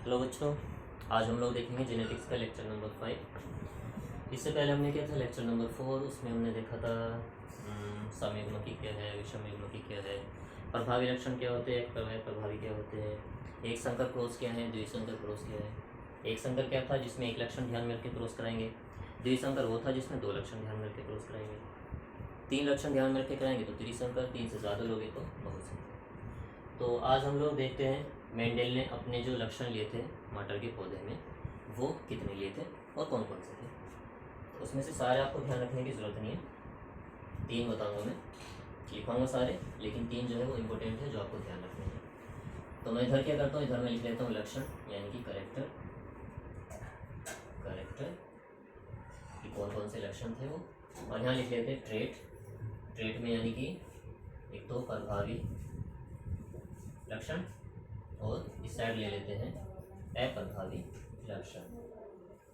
Hello बच्चों, आज हम लोग देखेंगे जेनेटिक्स का लेक्चर नंबर 5। इससे पहले हमने किया था लेक्चर नंबर 4। उसमें हमने देखा था समयुग्मकी क्या है, विषमयुग्मकी क्या है, प्रभावी लक्षण क्या होते हैं, एक प्रभावी क्या होते हैं, एक संकर क्रॉस क्या है, द्विसंकर क्रॉस क्या है। एक संकर क्या था जिसमें एक लक्षण ध्यान में रख के क्रॉस कराएंगे, द्विसंकर वो था जिसमें दो लक्षण ध्यान में रख के क्रॉस कराएंगे, तीन लक्षण ध्यान में रख के कराएंगे तो त्रिसंकर, तीन से ज़्यादा लोगे तो बहुसंकर। तो आज हम लोग देखते हैं मेंडेल ने अपने जो लक्षण लिए थे मटर के पौधे में वो कितने लिए थे और कौन कौन से थे। तो उसमें से सारे आपको ध्यान रखने की ज़रूरत नहीं है, तीन बताऊंगा मैं, लिखाऊंगा सारे, लेकिन तीन जो है वो इम्पोर्टेंट है जो आपको ध्यान रखने हैं। तो मैं इधर क्या करता हूँ, इधर मैं लिख लेता हूँ लक्षण यानी कि करेक्टर कि कौन कौन से लक्षण थे वो, और यहाँ लिख लेते हैं ट्रेट में यानी कि एक तो प्रभावी लक्षण, और इस साइड ले लेते हैं अप्रभावी लक्षण।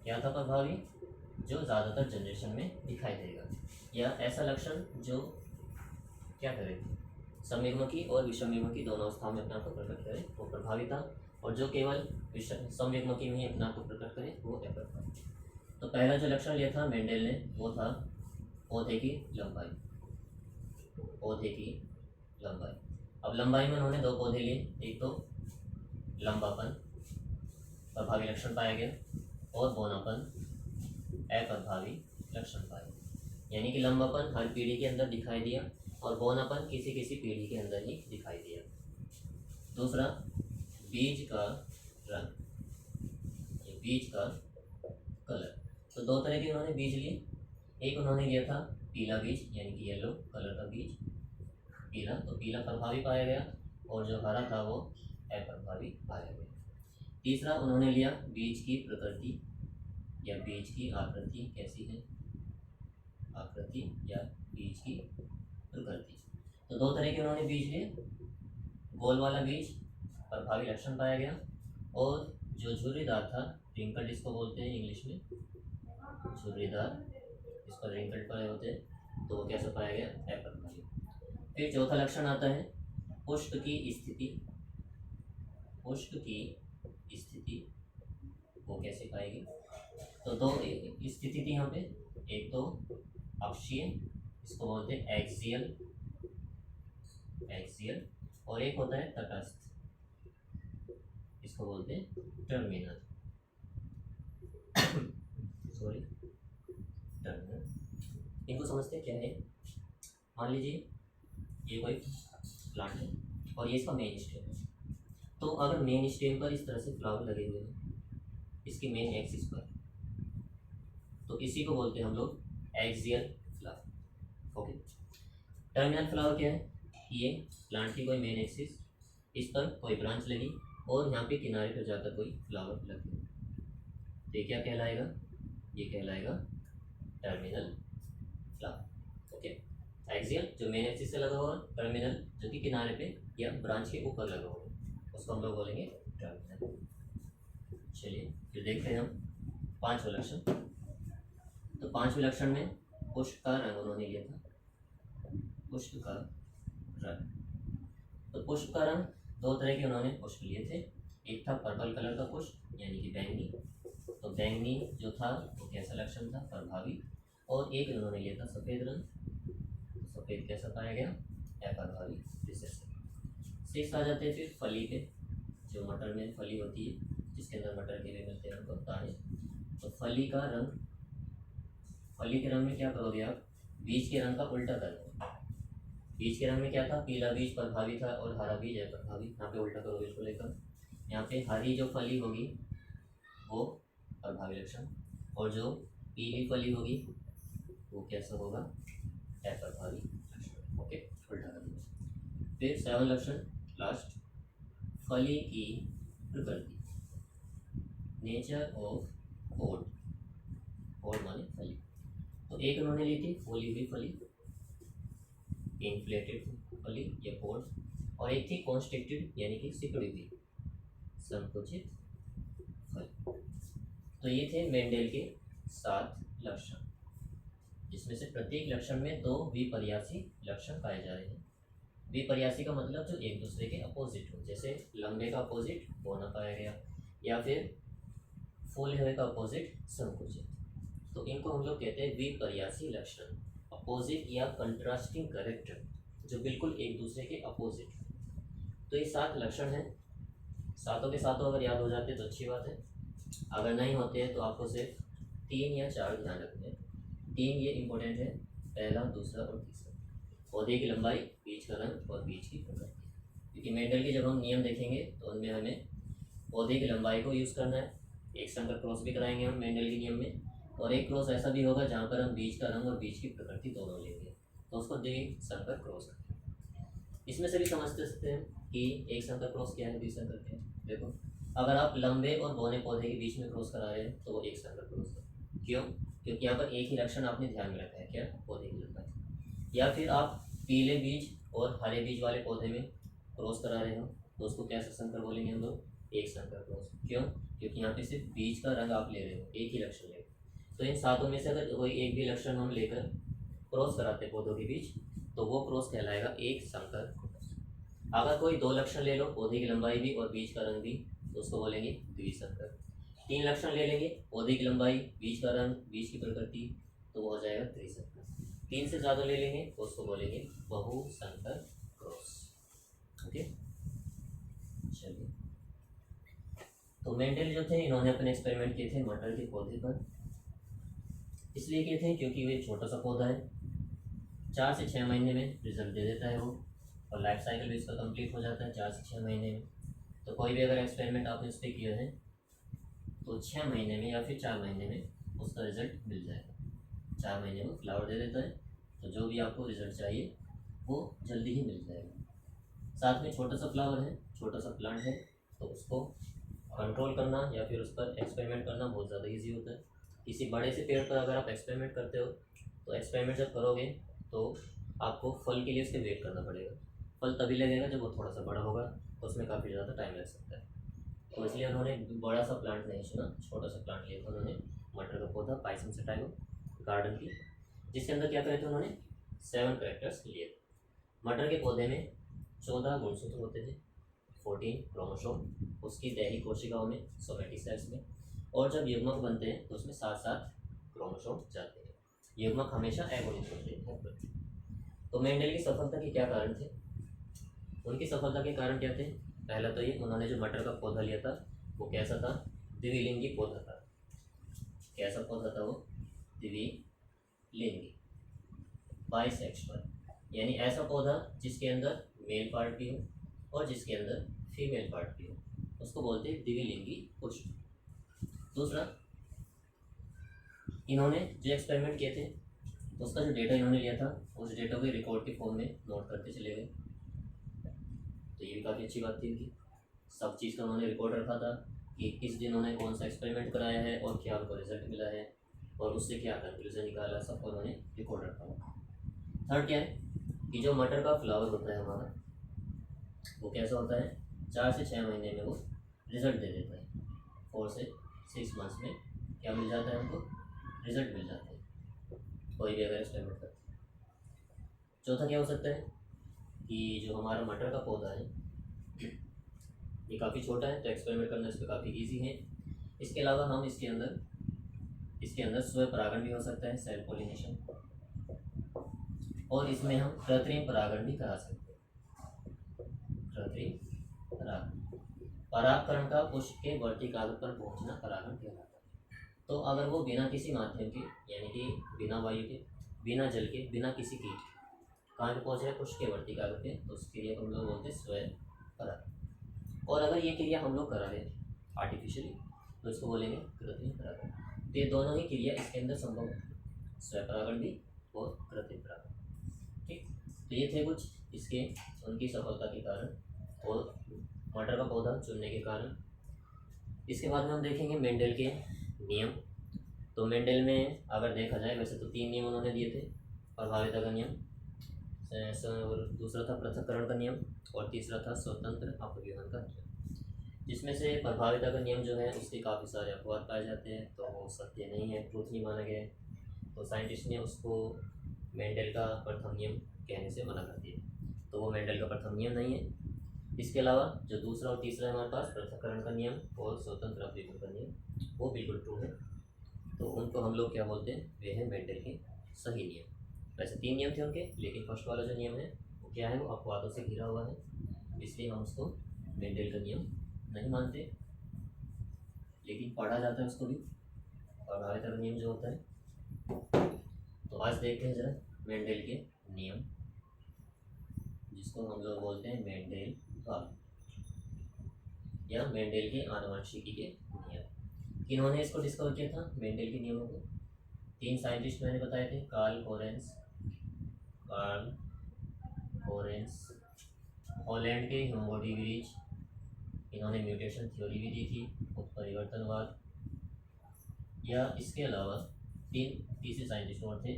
क्या था प्रभावी? जो ज़्यादातर जनरेशन में दिखाई देगा, या ऐसा लक्षण जो क्या करे, समयुग्मकी और विषमयुग्मकी दोनों अवस्थाओं में अपना को प्रकट करे वो प्रभावी था, और जो केवल समयुग्मकी में ही अपना को प्रकट करे वो अप्रभावी। तो पहला जो लक्षण लिया था मेंडेल ने वो था पौधे की लंबाई। अब लंबाई में उन्होंने दो पौधे लिए, एक तो लंबापन प्रभावी लक्षण पाया गया और बौनापन अप्रभावी लक्षण पाया, यानी कि लंबापन हर पीढ़ी के अंदर दिखाई दिया और बौनापन किसी किसी पीढ़ी के अंदर ही दिखाई दिया। दूसरा, बीज का रंग, ये बीज का कलर। तो दो तरह के उन्होंने बीज लिए, एक उन्होंने लिया था पीला बीज यानी कि येलो कलर का बीज, पीला, तो पीला प्रभावी पाया गया, और जो हरा था वो अप्रभावी पाया गया। तीसरा, उन्होंने लिया बीज की प्रकृति या बीज की आकृति कैसी है, आकृति या बीज की प्रकृति। तो दो तरह के उन्होंने बीज लिए, गोल वाला बीज प्रभावी लक्षण पाया गया, और जो झुर्रीदार था, रिंकल्ड इसको बोलते हैं इंग्लिश में, झुर्रीदार, इस पर रिंकल्ड पड़े होते हैं, तो वो कैसे पाया गया, अप्रभावी। फिर चौथा लक्षण आता है पुष्प की स्थिति वो कैसे पाएगी। तो दो स्थिति थी यहाँ पे, एक तो अक्षीय, इसको बोलते हैं एक्सियल, और एक होता है तटस्थ, इसको बोलते हैं टर्मिनल। टर्मिनल इनको समझते हैं क्या है। मान लीजिए ये कोई प्लांट है और ये इसका मेन स्टेम है, तो अगर मेन स्टेम पर इस तरह से फ्लावर लगे हुए हैं इसकी मेन एक्सिस पर, तो इसी को बोलते हैं हम लोग axial flower. Okay, terminal flower क्या है, ये प्लांट की कोई मेन एक्सिस, इस पर कोई ब्रांच लगी और यहाँ पे किनारे पर जाकर कोई फ्लावर लगे, तो ये क्या कहलाएगा, ये कहलाएगा टर्मिनल फ्लावर। ओके, एक्सियल जो मेन एक्सिस से लगा हुआ, टर्मिनल जो कि किनारे पे या ब्रांच के ऊपर लगा हुआ, उसको हम लोग बोलेंगे टर्मिनल। चलिए फिर देखते हैं हम पांचवें लक्षण। तो पांचवें लक्षण में पुष्प का रंग उन्होंने लिया था, पुष्प का रंग। तो पुष्प का रंग दो तरह के उन्होंने पुष्प लिए थे, एक था पर्पल कलर का पुष्प यानी कि बैंगनी, तो बैंगनी जो था वो कैसा लक्षण था, प्रभावी, और एक उन्होंने लिया था सफ़ेद रंग, तो सफ़ेद कैसा पाया गया, अप्रभावी रिसेसिव। सिक्स आ जाते हैं फिर फली पे, जो मटर में फली होती है जिसके अंदर मटर के भी मिलते हैं हमको दाने, तो फली का रंग, फली के रंग में क्या करोगे आप, बीज के रंग का उल्टा करोगे। बीज के रंग में क्या था, पीला बीज प्रभावी था और हरा बीज अप्रभावी, यहाँ पे उल्टा करोगे इसको लेकर, यहाँ पे हरी जो फली होगी वो प्रभावी लक्षण, और जो पीली फली होगी वो कैसा होगा, अप्रभावी लक्षण। ओके, उल्टा करेंगे। फिर 7 लक्षण लास्ट, फली की प्रकृति, नेचर ऑफ पोड, पोड माने फली। तो एक उन्होंने ली थी फूली हुई फली, इन्फ्लेटेड फली या पोड, और एक थी कॉन्स्ट्रिक्टेड यानी कि सिकुड़ी हुई संकुचित फल। तो ये थे मेंडेल के 7 लक्षण, जिसमें से प्रत्येक लक्षण में 2 विपर्यासी लक्षण पाए जा रहे हैं। विपर्यासी का मतलब जो एक दूसरे के अपोजिट हो, जैसे लंबे का अपोजिट बौना पाया गया, या फिर फूले हुए का अपोजिट संकुचित। तो इनको हम लोग कहते हैं विपर्यासी लक्षण, अपोजिट या कंट्रास्टिंग कैरेक्टर, जो बिल्कुल एक दूसरे के अपोजिट। तो ये 7 लक्षण हैं, सातों के सातों अगर याद हो जाते तो अच्छी बात है, अगर नहीं होते हैं तो आपको सिर्फ 3 या 4 ध्यान रखने हैं। 3 ये इम्पोर्टेंट है, पहला, दूसरा और तीसरा। पौधे की लंबाई, बीज का रंग और बीज की प्रकृति। क्योंकि मेंडल के जब हम नियम देखेंगे तो उनमें हमें पौधे की लंबाई को यूज़ करना है, एक संकर क्रॉस भी कराएंगे हम मेंडल के नियम में, और एक क्रॉस ऐसा भी होगा जहाँ पर हम बीज का रंग और बीज की प्रकृति दोनों लेंगे, तो उसको द्विसंकर क्रॉस करेंगे। इसमें से भी समझ सकते हैं कि एक संकर क्रॉस क्या है, द्विसंकर क्या है। देखो, अगर आप लंबे और बौने पौधे के बीच में क्रॉस करा रहे हैं तो वो एक संकर क्रॉस है। क्यों? क्योंकि यहाँ पर एक ही लक्षण आपने ध्यान में रखा है, क्या? पौधे की लंबाई। या फिर आप पीले बीज और हरे बीज वाले पौधे में क्रॉस करा रहे हो तो उसको कैसा संकर बोलेंगे हम लोग? एक संकर क्रॉस। क्यों? क्योंकि यहाँ पे सिर्फ बीज का रंग आप ले रहे हो, एक ही लक्षण ले रहे हो। तो इन सातों में से अगर कोई एक भी लक्षण हम लेकर क्रॉस कराते पौधों के बीच तो वो क्रॉस कहलाएगा एक संकर क्रॉस। अगर कोई 2 लक्षण ले लो, पौधे की लंबाई भी और बीज का रंग भी, तो उसको बोलेंगे द्विसंकर। 3 लक्षण ले लेंगे, पौधे की लंबाई, बीज का रंग, बीज की प्रकृति, तो वो हो जाएगा त्रिसंकर। 3 से ज़्यादा ले लेंगे तो उसको बोलेंगे बहुसंकर क्रॉस। ओके, चलिए। तो मेंडल जो थे इन्होंने अपने एक्सपेरिमेंट किए थे मटर के पौधे पर। इसलिए किए थे क्योंकि वो एक छोटा सा पौधा है, 4 से 6 महीने में रिजल्ट दे देता है वो, और लाइफ साइकिल भी इसका कंप्लीट हो जाता है 4 से 6 महीने में। तो कोई भी अगर एक्सपेरिमेंट आपने इस पर किया है तो 6 महीने में या फिर 4 महीने में उसका रिजल्ट मिल जाएगा। 4 महीने में फ्लावर दे देता है, तो जो भी आपको रिजल्ट चाहिए वो जल्दी ही मिल जाएगा। साथ में छोटा सा फ्लावर है, छोटा सा प्लांट है, तो उसको कंट्रोल करना या फिर उस पर एक्सपेरिमेंट करना बहुत ज़्यादा ईजी होता है। किसी बड़े से पेड़ पर अगर आप एक्सपेरिमेंट करते हो तो एक्सपेरिमेंट जब करोगे तो आपको फल के लिए उसके वेट करना पड़ेगा। फल तभी लगेगा जब वो थोड़ा सा बड़ा होगा, तो उसमें काफ़ी ज़्यादा टाइम लग सकता है। तो इसलिए उन्होंने बड़ा सा प्लांट नहीं चुना, छोटा सा प्लांट लिया था उन्होंने, मटर का पौधा पाइसम सटाइलो गार्डन की, जिसके अंदर क्या करे थे उन्होंने 7 कैरेक्टर्स लिए। मटर के पौधे में 14 गुणसूत्र होते थे, 14 क्रोमोसोम उसकी दैहिक कोशिकाओं में, सोमेटिक सेल्स में, और जब युग्मक बनते हैं तो उसमें 7-7 क्रोमोसोम जाते हैं। युग्मक हमेशा एगोनिस्ट होते हैं। तो मेंडल की सफलता के क्या कारण थे? उनकी सफलता के कारण क्या थे? पहला तो ये, उन्होंने जो मटर का पौधा लिया था वो कैसा था? द्विलिंगी पौधा था। कैसा पौधा था वो? द्विलिंगी, बाइसेक्सुअल, यानी ऐसा पौधा जिसके अंदर मेल पार्ट भी हो और जिसके अंदर फीमेल पार्ट भी हो, उसको बोलते हैं द्विलिंगी पुष्प। दूसरा, इन्होंने जो एक्सपेरिमेंट किए थे तो उसका जो डेटा इन्होंने लिया था उस डेटा को रिकॉर्ड के फॉर्म में नोट करते चले गए। तो ये भी काफ़ी अच्छी बात थी इनकी, सब चीज़ का उन्होंने रिकॉर्ड रखा था कि किस दिन उन्होंने कौन सा एक्सपेरिमेंट कराया है और क्या उनको रिजल्ट मिला है और उससे क्या कंक्लूजन निकाला, सबको उन्होंने रिकॉर्ड रखा था। थर्ड क्या है कि जो मटर का फ्लावर होता है हमारा, वो कैसा होता है? 4 से 6 महीने में वो रिजल्ट दे देता है। 4 से 6 मंथ्स में क्या मिल जाता है हमको? रिजल्ट मिल जाता है, कोई भी अगर एक्सपेरिमेंट करते हैं। चौथा क्या हो सकता है कि जो हमारा मटर का पौधा है ये काफ़ी छोटा है, तो एक्सपेरिमेंट करना इस पर काफ़ी ईजी है। इसके अलावा हम इसके अंदर स्वयं परागण भी हो सकता है, सेल्फ पॉलिनेशन, और इसमें हम कृत्रिम परागण भी करा सकते हैं। कृत्रिम परागकण का पुष्प के वर्तिकाग्र पर पहुंचना परागण कहलाता है। तो अगर वो बिना किसी माध्यम के, यानी कि बिना वायु के, बिना जल के, बिना किसी कीट के कहाँ पे पहुँच रहे? पुष्प के वर्तिकाग्र पे, तो उस क्रिया को हम लोग बोलते हैं स्वयं परागण। और अगर ये क्रिया हम लोग करा रहे आर्टिफिशियली तो इसको बोलेंगे कृत्रिम परागण। तो ये दोनों ही क्रिया इसके अंदर संभव है, स्वयं परागण भी और कृत्रिम परागण। ठीक, तो ये थे कुछ इसके उनकी सफलता के कारण और मटर का पौधा चुनने के कारण। इसके बाद में हम देखेंगे मेंडल के नियम। तो मेंडल में अगर देखा जाए वैसे तो 3 नियम उन्होंने दिए थे, प्रभाविता का नियम, और दूसरा था पृथक्करण का नियम, और तीसरा था स्वतंत्र अपव्यूहन का नियम। जिसमें से प्रभाविता का नियम जो है उसके काफ़ी सारे अपवाद पाए जाते हैं, तो वो सत्य नहीं है, ट्रूथ नहीं माना गया है, तो साइंटिस्ट ने उसको मेंडल का प्रथम नियम कहने से मना कर दिया। तो वो मेंडल का प्रथम नियम नहीं है। इसके अलावा जो दूसरा और तीसरा है हमारे पास पृथक्करण का नियम और स्वतंत्र अपव्यय का नियम, वो बिल्कुल ट्रू है। तो उनको हम लोग क्या बोलते हैं, वे हैं मेंडल के सही नियम। वैसे 3 नियम थे उनके, लेकिन फर्स्ट वाला जो नियम है वो क्या है, वो अपवादों से घिरा हुआ है, इसलिए हम उसको मेंडल का नियम नहीं मानते, लेकिन पढ़ा जाता है उसको भी, प्रभाविता का नियम जो होता है। तो आज देखते हैं जरा मेंडल के नियम, जिसको हम लोग बोलते हैं मेंडल का या मेंडल के आनुवंशिकी के नियम। किन्होंने इसको डिस्कवर किया था मेंडल के नियमों को? 3 साइंटिस्ट मैंने बताए थे, कार्ल कोरेंस, हॉलैंड के ह्यूगो ब्रिज, इन्होंने म्यूटेशन थ्योरी भी दी थी, उत्परिवर्तनवाद। या इसके अलावा तीसरे साइंटिस्ट और थे,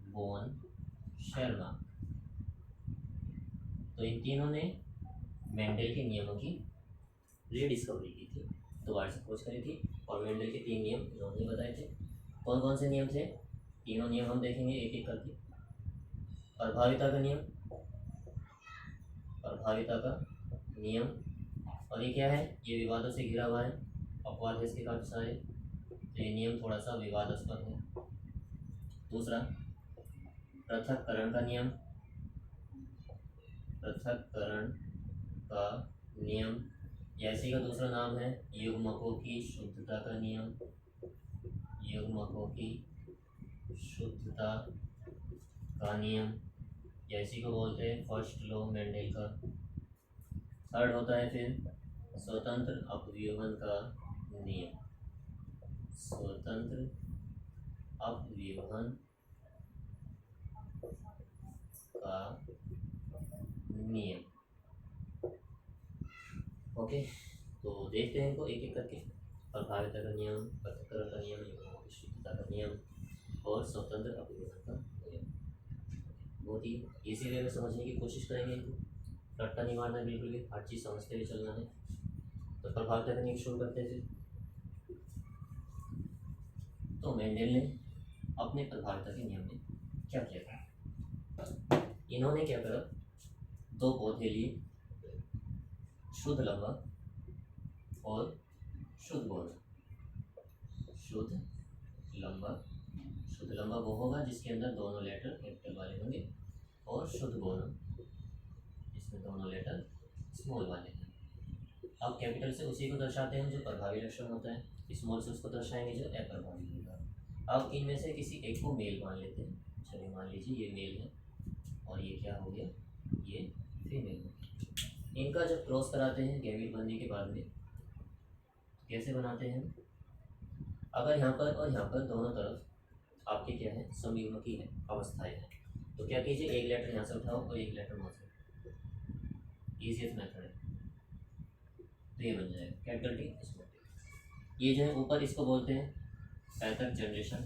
बोन शर्मा। तो इन तीनों ने मेंडल के नियमों की रीडिस्कवरी की थी, दोबारा से खोज करी थी, और मेंडल के 3 नियम इन्होंने बताए थे। कौन कौन से नियम थे? तीनों नियम हम देखेंगे एक एक करके। प्रभाविता का नियम, और ये क्या है, ये विवादों से घिरा हुआ है, अपवाद है इसके काफ़ी सारे, तो ये नियम थोड़ा सा विवादास्पद है। दूसरा पृथक्करण का नियम, या इसी का दूसरा नाम है युग्मकों की शुद्धता का नियम, या इसी को बोलते हैं फर्स्ट लॉ मेंडल का। थर्ड होता है फिर स्वतंत्र अपव्यूहन का नियम, ओके। तो देखते हैं इनको एक एक करके। प्रभाविता का नियम, पृथक्करण का नियम, युग्मकों की शुद्धता का नियम और स्वतंत्र अपव्यूहन का नियम। बहुत ही इसी वे में समझने की कोशिश करेंगे इनको, रट्टा नहीं मारना बिल्कुल भी, हर चीज़ समझते हुए चलना है। तो प्रभाविता का नियम शुरू करते हैं फिर। तो मेंडल ने अपने प्रभाविता के नियम में क्या किया था, इन्होंने क्या करा, 2 पौधे लिए, शुद्ध लंबा और शुद्ध बोना। शुद्ध लंबा वो होगा जिसके अंदर दोनों लेटर कैपिटल वाले होंगे, और शुद्ध बोना जिसमें दोनों लेटर स्मॉल वाले हैं। अब कैपिटल से उसी को दर्शाते हैं जो प्रभावी लक्षण होता है, स्मॉल से उसको दर्शाएंगे जो अप्रभावी होगा। अब इनमें से किसी एक को मेल मान लेते हैं। चलिए मान लीजिए ये मेल है और ये क्या हो गया, ये फीमेल हो गया। इनका जब क्रॉस कराते हैं गैमीट बनने के बाद में, तो कैसे बनाते हैं, अगर यहाँ पर और यहाँ पर दोनों तरफ आपके क्या है, समयुग्मकी है, अवस्थाएं हैं, तो क्या कीजिए, एक लेटर यहाँ से उठाओ और एक लेटर वहाँ से, ईजीएस्ट मेथड है। तो ये बन जाएगा कैपिटल टी स्मॉल टी। ये जो है ऊपर इसको बोलते हैं पैतृक जनरेशन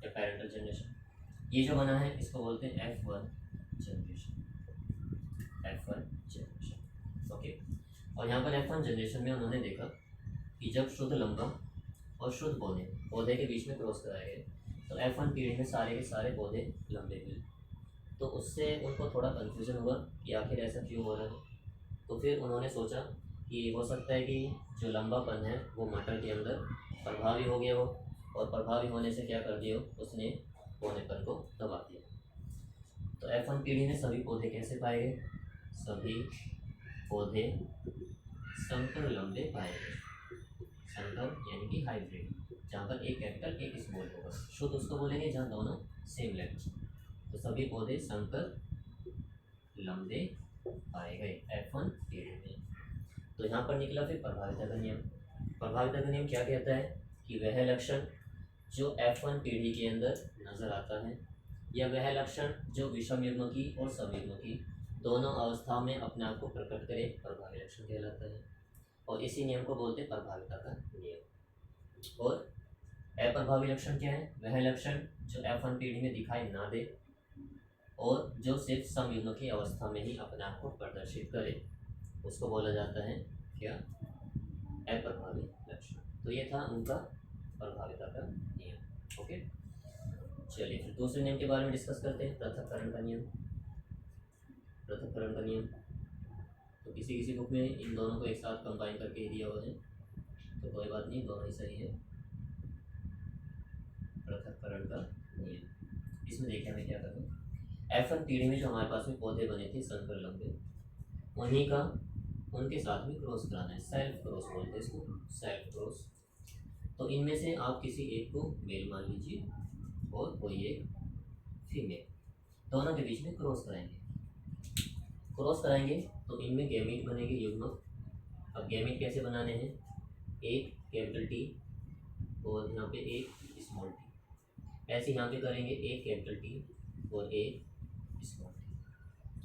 या पेरेंटल जनरेशन। ये जो बना है इसको बोलते हैं F1 जनरेशन, ओके। और यहाँ पर F1 जनरेशन में उन्होंने देखा कि जब शुद्ध लंबा और शुद्ध पौधे के बीच में क्रॉस कराए गए, तो F1 पीढ़ी में सारे के सारे पौधे लंबे हुए। तो उससे उनको थोड़ा कन्फ्यूज़न हुआ कि आखिर ऐसा क्यों हो रहा है। तो फिर उन्होंने सोचा कि हो सकता है कि जो लंबापन है वो मटर के अंदर प्रभावी हो गया हो, और प्रभावी होने से क्या कर दिया, उसने पौधेपन को दबा दिया। तो F1 पीढ़ी में सभी पौधे कैसे पाए गए, सभी पौधे संकर लंबे पाए गए। संकर यानी कि हाइब्रिड, जहाँ पर एक कैपिटल एक स्मॉल होगा। शुद्ध उसको बोलेंगे जहाँ दोनों सेम लेटर। तो सभी पौधे संकर लंबे पाए गए F1 पीढ़ी में। तो यहाँ पर निकला फिर प्रभाविता का नियम। प्रभाविता का नियम क्या कहता है कि वह लक्षण जो F1 पीढ़ी के अंदर नजर आता है, या वह लक्षण जो विषम युग्मकी और समयुग्मकी दोनों अवस्थाओं में अपने आप को प्रकट करे, प्रभावी लक्षण कहलाता है। और इसी नियम को बोलते हैं प्रभाविता का नियम। और अप्रभावी लक्षण क्या है, वह लक्षण जो F1 पीढ़ी में दिखाई ना दे और जो सिर्फ समयुग्मकी अवस्था में ही अपने आप को प्रदर्शित करे, उसको बोला जाता है क्या, अप्रभावी लक्षण। तो ये था उनका प्रभाविता का नियम, ओके। चलिए फिर दूसरे नियम के बारे में डिस्कस करते हैं, पृथक्करण का नियम। तो किसी किसी बुक में इन दोनों को एक साथ कंबाइन करके ही दिया हुआ है, तो कोई बात नहीं, दोनों ही सही है। पृथक्करण का नियम। इसमें देखिए हमें क्या करना है, F1 पीढ़ी में जो हमारे पास में पौधे बने थे संकर लंबे, उन्हीं का उनके साथ में क्रॉस कराना है। सेल्फ क्रॉस बोलते हैं इसको, सेल्फ क्रॉस। तो इनमें से आप किसी एक को मेल मान लीजिए और कोई एक फीमेल, दोनों के बीच में क्रॉस कराएंगे। क्रॉस कराएंगे तो इनमें गैमीट बनेंगे, युग्मक। अब गैमीट कैसे बनाने हैं, एक कैपिटल टी और यहाँ पे एक स्मॉल टी, ऐसे यहाँ पे करेंगे एक कैपिटल टी और एक स्मॉल टी।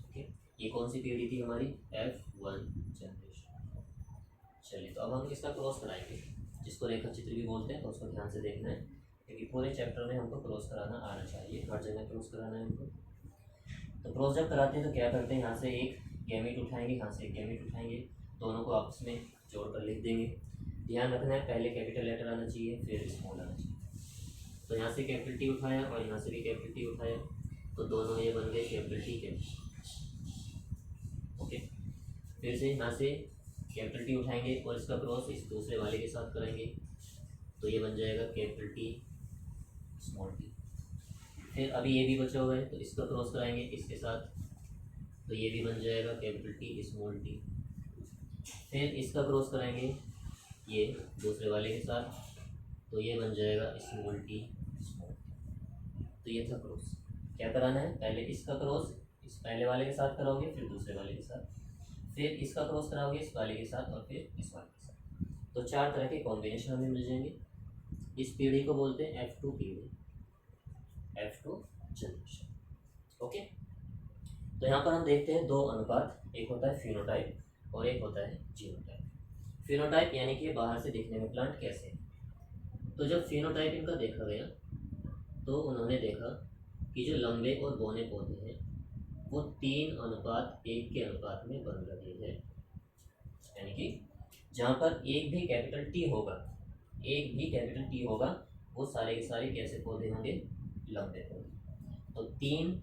ओके, ये कौन सी पीढ़ी थी हमारी, F1 जनरेशन। चलिए, तो अब हम इसका क्रॉस कराएंगे, जिसको रेखा चित्र भी बोलते हैं, तो उसको ध्यान से देखना है, क्योंकि पूरे चैप्टर में हमको क्रॉस कराना आना चाहिए, हर जगह क्रॉस कराना है हमको। तो क्रॉस जब कराते हैं तो क्या करते हैं, यहाँ से एक गैमेट उठाएंगे, यहाँ से एक गैमेट उठाएंगे, दोनों को आपस में जोड़कर लिख देंगे। ध्यान रखना है, पहले कैपिटल लेटर आना चाहिए, फिर स्मॉल आना चाहिए। तो यहाँ से कैपिटल टी उठाया और यहाँ से भी कैपिटल टी उठाया, तो दोनों ये बन गए कैपिटल टी कैपिटल। ओके, फिर से यहाँ से कैपिटल टी उठाएंगे और इसका क्रॉस इस दूसरे वाले के साथ करेंगे, तो ये बन जाएगा कैपिटल टी स्मॉल टी। फिर अभी ये भी बचा हुआ है, तो इसका क्रॉस कराएंगे इसके साथ, तो ये भी बन जाएगा कैपिटल टी स्मॉल टी। फिर इसका क्रॉस कराएंगे ये दूसरे वाले के साथ, तो ये बन जाएगा स्मॉल टी स्मॉल टी। तो ये था क्रॉस। क्या कराना है, पहले इसका क्रॉस इस पहले वाले के साथ कराओगे, फिर दूसरे वाले के साथ, फिर इसका क्रॉस कराओगे इस वाले के साथ, और फिर इस वाले के साथ। तो 4 तरह के कॉम्बिनेशन हमें मिल जाएंगे। इस पीढ़ी को बोलते हैं F2 पीढ़ी, F2 जनरेशन। ओके, तो यहाँ पर हम देखते हैं 2 अनुपात, एक होता है फिनोटाइप और एक होता है जीनोटाइप। फिनोटाइप यानी कि बाहर से दिखने में प्लांट कैसे है। तो जब फिनोटाइप इनका देखा गया, तो उन्होंने देखा कि जो लंबे और बौने पौधे हैं वो 3:1 के अनुपात में बन रहे हैं। यानी कि जहाँ पर एक भी कैपिटल टी होगा, वो सारे के सारे कैसे पौधे होंगे, लंबे पौधे। तो 3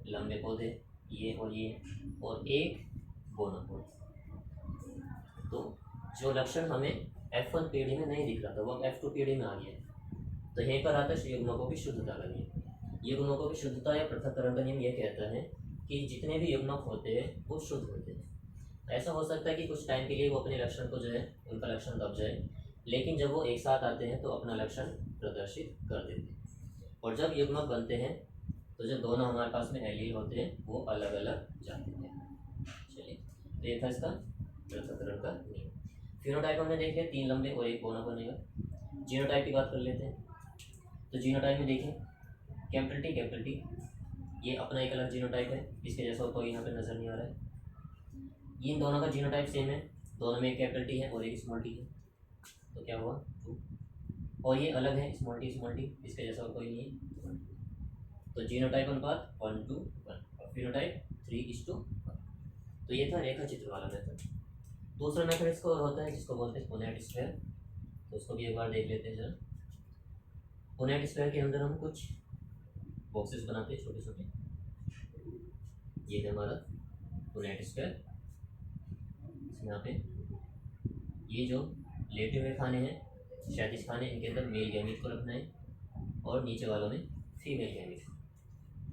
लंबे पौधे, ये और एक बौना पौधा। तो जो लक्षण हमें F1 पीढ़ी में नहीं दिख रहा था, वो F2 पीढ़ी में आ गया। तो यहीं पर आता है युग्मकों की शुद्धता का नियम। युग्मकों की शुद्धता या पृथक्करण का नियम यह कहता है कि जितने भी युग्मक होते हैं वो शुद्ध होते हैं। ऐसा हो सकता है कि कुछ टाइम के लिए वो अपने लक्षण को जो है, उनका लक्षण दब जाए, लेकिन जब वो एक साथ आते हैं तो अपना लक्षण प्रदर्शित कर देते हैं। और जब युग्मक बनते हैं तो जो दोनों हमारे पास में एलील होते हैं वो अलग अलग जाते हैं। चलिए, तो ये था इसका पृथक्करण का नियम। फिनोटाइप हमने देख लिया, 3 लंबे और एक बौना बनेगा। जीनोटाइप की बात कर लेते हैं। तो जीनोटाइप में देखिए कैपिटल टी, ये अपना एक अलग जीनोटाइप है, इसके जैसा कोई यहाँ पे नज़र नहीं आ रहा है। इन दोनों का जीनोटाइप सेम है, दोनों में एक कैपिटल टी है और एक स्मॉल टी है, तो क्या हुआ 2। और ये अलग है स्मॉल टी, इसके जैसा कोई नहीं है, तो जीनोटाइप अनुपात 1:1 और फिनोटाइप 3:1। तो ये था रेखा चित्र वाला मेथड। दूसरा मेथड इसको होता है जिसको बोलते हैं पुनेट स्क्वायर, तो उसको भी एक बार देख लेते हैं जरा। पुनेट स्क्वायर के अंदर हम कुछ बॉक्सेस बनाते हैं छोटे छोटे, ये है हमारा पुनेट स्क्वायर। यहाँ पे ये जो लेटे हुए खाने हैं, क्षैतिज खाने, इनके अंदर मेल गैमीट को रखना है और नीचे वालों में फीमेल गैमीट।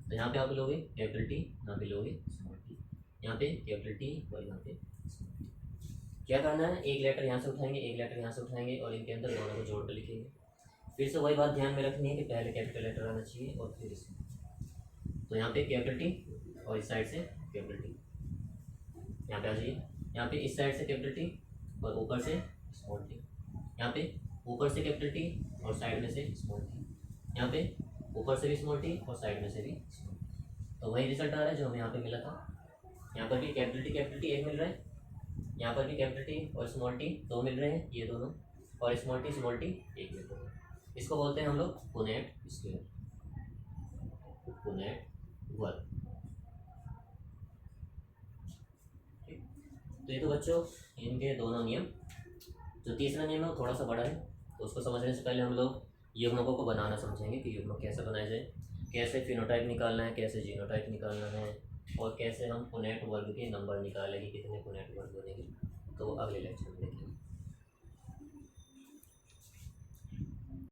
तो यहाँ पे आप लोगे कैपिटल टी, यहाँ पे लोगे स्मॉल टी, यहाँ पे कैपिटल टी और यहाँ पे स्मॉल टी। क्या करना है, एक लेटर यहाँ से उठाएंगे, एक लेटर यहाँ से उठाएंगे और इनके अंदर दोनों को जोड़ कर लिखेंगे। फिर से वही बात ध्यान में रखनी है कि पहले कैपिटल लेटर आना चाहिए और फिर इसमें। तो यहाँ पे कैपिटल टी और इस साइड से कैपिटल टी, यहाँ पे आ जाइए। यहाँ पे इस साइड से कैपिटल टी और ऊपर से स्मॉल टी, यहाँ पे ऊपर से कैपिटल टी और साइड में से स्मॉल टी, यहाँ पे ऊपर से भी स्मॉल टी और साइड में से भी स्मॉल टी। तो वही रिजल्ट आ रहा है जो हमें यहाँ पे मिला था। यहाँ पर भी कैपिटल टी एक मिल रहा है, यहाँ पर भी कैपिटल टी और स्मॉल टी 2 मिल रहे हैं, ये दोनों, और स्मॉल टी एक मिल रहा है। इसको बोलते हैं हम लोग पुनेट स्क्वायर, पुनेट वर्ग। तो ये तो बच्चों इनके दोनों नियम। जो तीसरा नियम है वो थोड़ा सा बड़ा है, तो उसको समझने से पहले हम लोग युग्मकों को बनाना समझेंगे कि युग्मक कैसे बनाए जाए, कैसे फिनोटाइप निकालना है, कैसे जीनोटाइप निकालना है, और कैसे हम पुनेट वर्ग के नंबर निकालेंगे, कितने पुनेट वर्ग बनेंगे, तो अगले लेक्चर में देखेंगे।